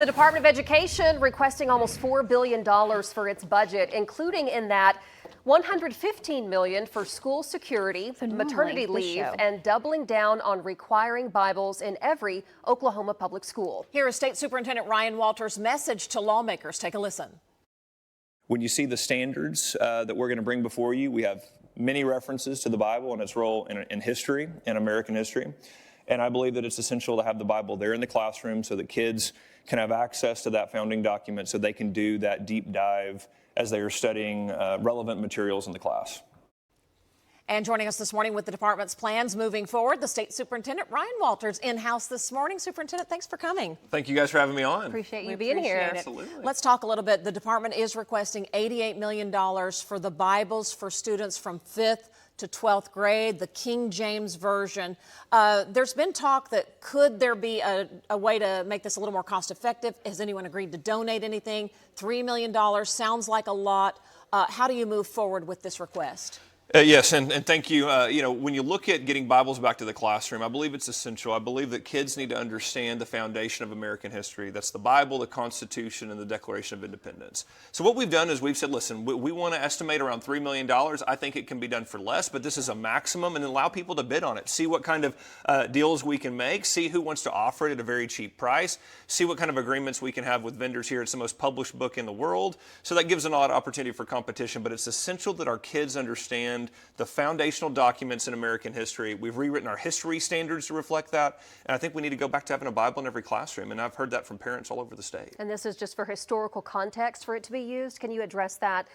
The Department of Education requesting almost $4 billion for its budget, including in that $115 million for school security, maternity leave, and doubling down on requiring Bibles in every Oklahoma public school. Here is State Superintendent Ryan Walters' message to lawmakers. Take a listen. When you see the standards that we're going to bring before you, we have many references to the Bible and its role in history, in American history. And I believe that it's essential to have the Bible there in the classroom so that kids can have access to that founding document so they can do that deep dive as they are studying relevant materials in the class. And joining us this morning with the department's plans moving forward, the State Superintendent Ryan Walters in-house this morning. Superintendent, thanks for coming. Thank you guys for having me on. Appreciate you being here. Absolutely. Let's talk a little bit. The department is requesting $88 million for the Bibles for students from 5th to 12th grade, the King James Version. There's been talk that could there be a way to make this a little more cost effective? Has anyone agreed to donate anything? $3 million sounds like a lot. How do you move forward with this request? Yes, and thank you. When you look at getting Bibles back to the classroom, I believe it's essential. I believe that kids need to understand the foundation of American history. That's the Bible, the Constitution, and the Declaration of Independence. So what we've done is we've said, listen, we want to estimate around $3 million. I think it can be done for less, but this is a maximum, and allow people to bid on it. See what kind of deals we can make. See who wants to offer it at a very cheap price. See what kind of agreements we can have with vendors here. It's the most published book in the world. So that gives a lot of opportunity for competition, but it's essential that our kids understand the foundational documents in American history. We've rewritten our history standards to reflect that, and I think we need to go back to having a Bible in every classroom, and I've heard that from parents all over the state. And this is just for historical context for it to be used. Can you address that?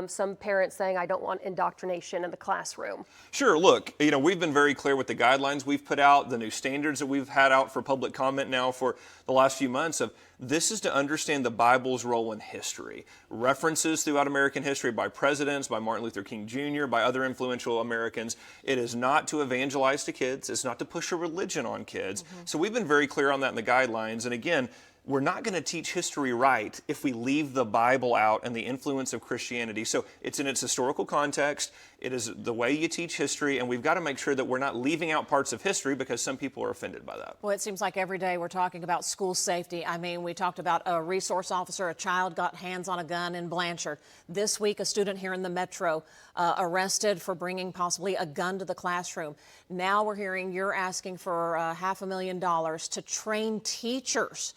Some parents saying, I don't want indoctrination in the classroom. Sure. Look, we've been very clear with the guidelines we've put out, the new standards that we've had out for public comment now for the last few months of this is to understand the Bible's role in history. References throughout American history by presidents, by Martin Luther King Jr., by other influential Americans. It is not to evangelize to kids. It's not to push a religion on kids. So we've been very clear on that in the guidelines. And again, we're not going to teach history right if we leave the Bible out and the influence of Christianity. So it's in its historical context. It is the way you teach history, and we've got to make sure that we're not leaving out parts of history because some people are offended by that. Well, it seems like every day we're talking about school safety. I mean, we talked about a resource officer, a child got hands on a gun in Blanchard. This week, a student here in the metro arrested for bringing possibly a gun to the classroom. Now we're hearing you're asking for $500,000 to train teachers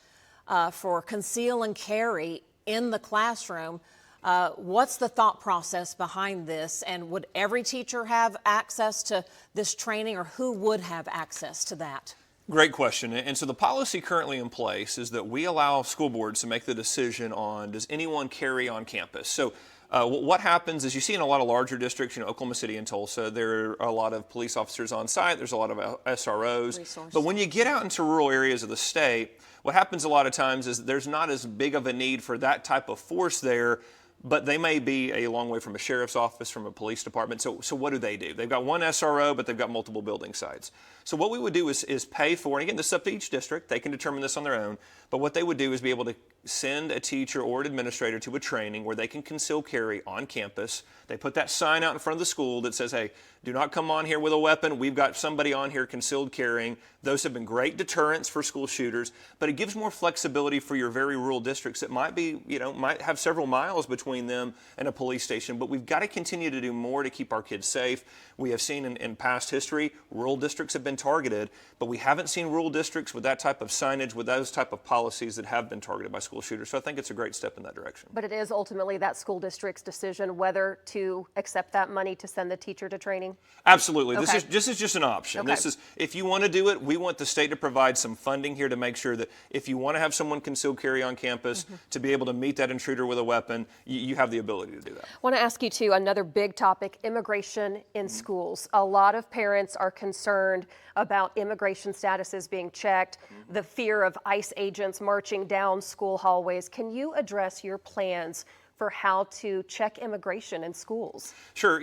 for conceal and carry in the classroom. What's the thought process behind this? And would every teacher have access to this training, or who would have access to that? Great question. And so the policy currently in place is that we allow school boards to make the decision on does anyone carry on campus. So what happens is you see in a lot of larger districts, Oklahoma City and Tulsa, there are a lot of police officers on site. There's a lot of SROs. But when you get out into rural areas of the state, what happens a lot of times is there's not as big of a need for that type of force there, but they may be a long way from a sheriff's office, from a police department. So what do? They've got one SRO, but they've got multiple building sites. So what we would do is pay for, and again, this is up to each district. They can determine this on their own. But what they would do is be able to send a teacher or an administrator to a training where they can conceal carry on campus. They put that sign out in front of the school that says, hey, do not come on here with a weapon. We've got somebody on here concealed carrying. Those have been great deterrents for school shooters, but it gives more flexibility for your very rural districts that might have several miles between them and a police station. But we've got to continue to do more to keep our kids safe. We have seen in past history, rural districts have been targeted, but we haven't seen rural districts with that type of signage, with those type of policies that have been targeted by school shooters. So I think it's a great step in that direction. But it is ultimately that school district's decision whether to accept that money to send the teacher to training? Absolutely. Okay. This is just an option. Okay. This is, if you want to do it, we want the state to provide some funding here to make sure that if you want to have someone concealed carry on campus to be able to meet that intruder with a weapon, you have the ability to do that. I want to ask you too, another big topic, immigration in schools. A lot of parents are concerned about immigration statuses being checked, the fear of ICE agents marching down school hallways. Can you address your plans for how to check immigration in schools? Sure.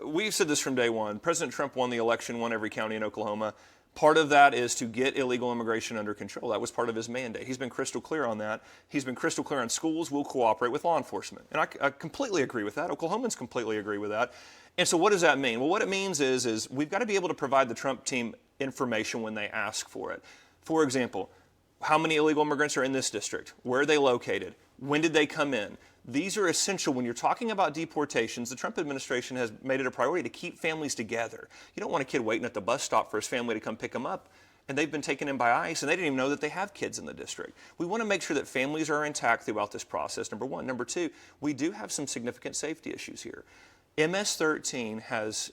We've said this from day one. President Trump won the election, won every county in Oklahoma. Part of that is to get illegal immigration under control. That was part of his mandate. He's been crystal clear on that. He's been crystal clear on schools will cooperate with law enforcement. And I completely agree with that. Oklahomans completely agree with that. And so what does that mean? Well, what it means is we've got to be able to provide the Trump team information when they ask for it. For example, how many illegal immigrants are in this district? Where are they located? When did they come in? These are essential when you're talking about deportations. The Trump administration has made it a priority to keep families together. You don't want a kid waiting at the bus stop for his family to come pick him up, and they've been taken in by ICE, and they didn't even know that they have kids in the district. We want to make sure that families are intact throughout this process, number one. Number two, we do have some significant safety issues here. MS-13 has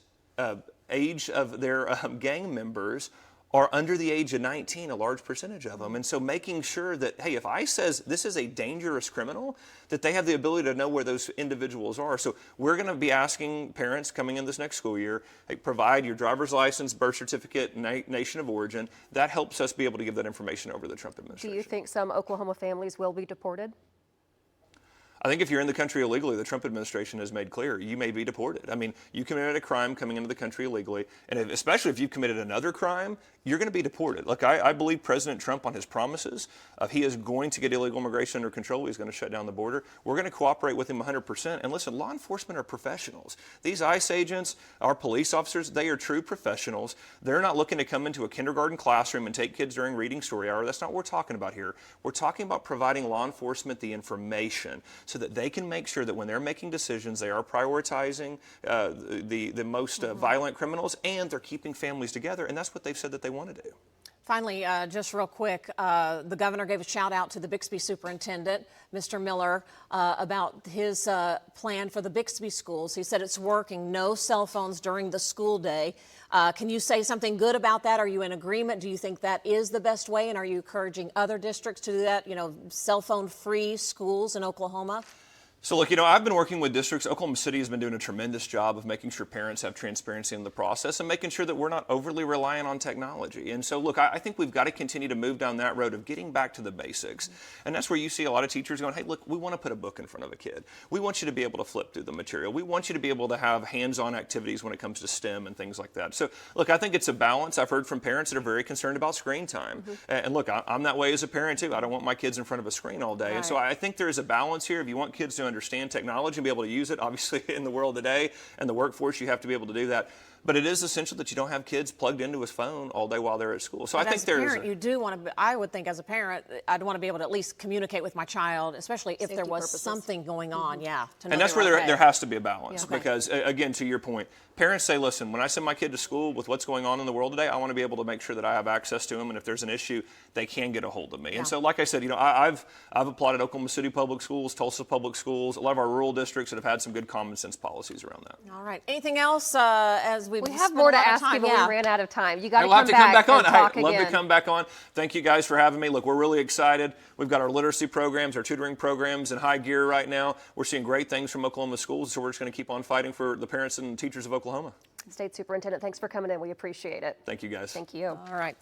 age of their gang members are under the age of 19, a large percentage of them. And so making sure that, hey, if ICE says this is a dangerous criminal, that they have the ability to know where those individuals are. So we're going to be asking parents coming in this next school year, hey, provide your driver's license, birth certificate, nation of origin. That helps us be able to give that information over to the Trump administration. Do you think some Oklahoma families will be deported? I think if you're in the country illegally, the Trump administration has made clear you may be deported. I mean, you committed a crime coming into the country illegally, and especially if you've committed another crime, you're going to be deported. Look, I believe President Trump on his promises. He is going to get illegal immigration under control. He's going to shut down the border. We're going to cooperate with him 100%. And listen, law enforcement are professionals. These ICE agents, our police officers, they are true professionals. They're not looking to come into a kindergarten classroom and take kids during reading story hour. That's not what we're talking about here. We're talking about providing law enforcement the information so that they can make sure that when they're making decisions, they are prioritizing the most violent criminals, and they're keeping families together. And that's what they've said that they want to do. Finally, just real quick, the governor gave a shout out to the Bixby superintendent, Mr. Miller, about his plan for the Bixby schools. He said it's working, no cell phones during the school day. Can you say something good about that? Are you in agreement? Do you think that is the best way? And are you encouraging other districts to do that, cell phone free schools in Oklahoma? So look, I've been working with districts. Oklahoma City has been doing a tremendous job of making sure parents have transparency in the process and making sure that we're not overly reliant on technology. And so look, I think we've got to continue to move down that road of getting back to the basics. And that's where you see a lot of teachers going, hey, look, we want to put a book in front of a kid. We want you to be able to flip through the material. We want you to be able to have hands-on activities when it comes to STEM and things like that. So look, I think it's a balance. I've heard from parents that are very concerned about screen time. And look, I'm that way as a parent too. I don't want my kids in front of a screen all day. Right. And so I think there's a balance here. If you want kids to understand technology and be able to use it, obviously in the world today and the workforce, you have to be able to do that. But it is essential that you don't have kids plugged into his phone all day while they're at school. So But I think there's parent, you do want to. I would think as a parent, I'd want to be able to at least communicate with my child, especially if Safety there was purposes. something going on. Yeah, to know and that's they were where okay. there has to be a balance. Yeah. Okay. Because again, to your point, parents say, listen, when I send my kid to school with what's going on in the world today, I want to be able to make sure that I have access to them, and if there's an issue, they can get a hold of me. Yeah. And so like I said, I've applauded Oklahoma City Public Schools, Tulsa Public Schools, a lot of our rural districts that have had some good common sense policies around that. All right. Anything else as we We spent have a more to lot of ask time? you, but Yeah. we ran out of time. You got to We'll have come to come back back on. and talk I'd love again. to come back on. Thank you guys for having me. Look, we're really excited. We've got our literacy programs, our tutoring programs in high gear right now. We're seeing great things from Oklahoma schools, so we're just going to keep on fighting for the parents and teachers of Oklahoma. State Superintendent, thanks for coming in. We appreciate it. Thank you, guys. Thank you. All right.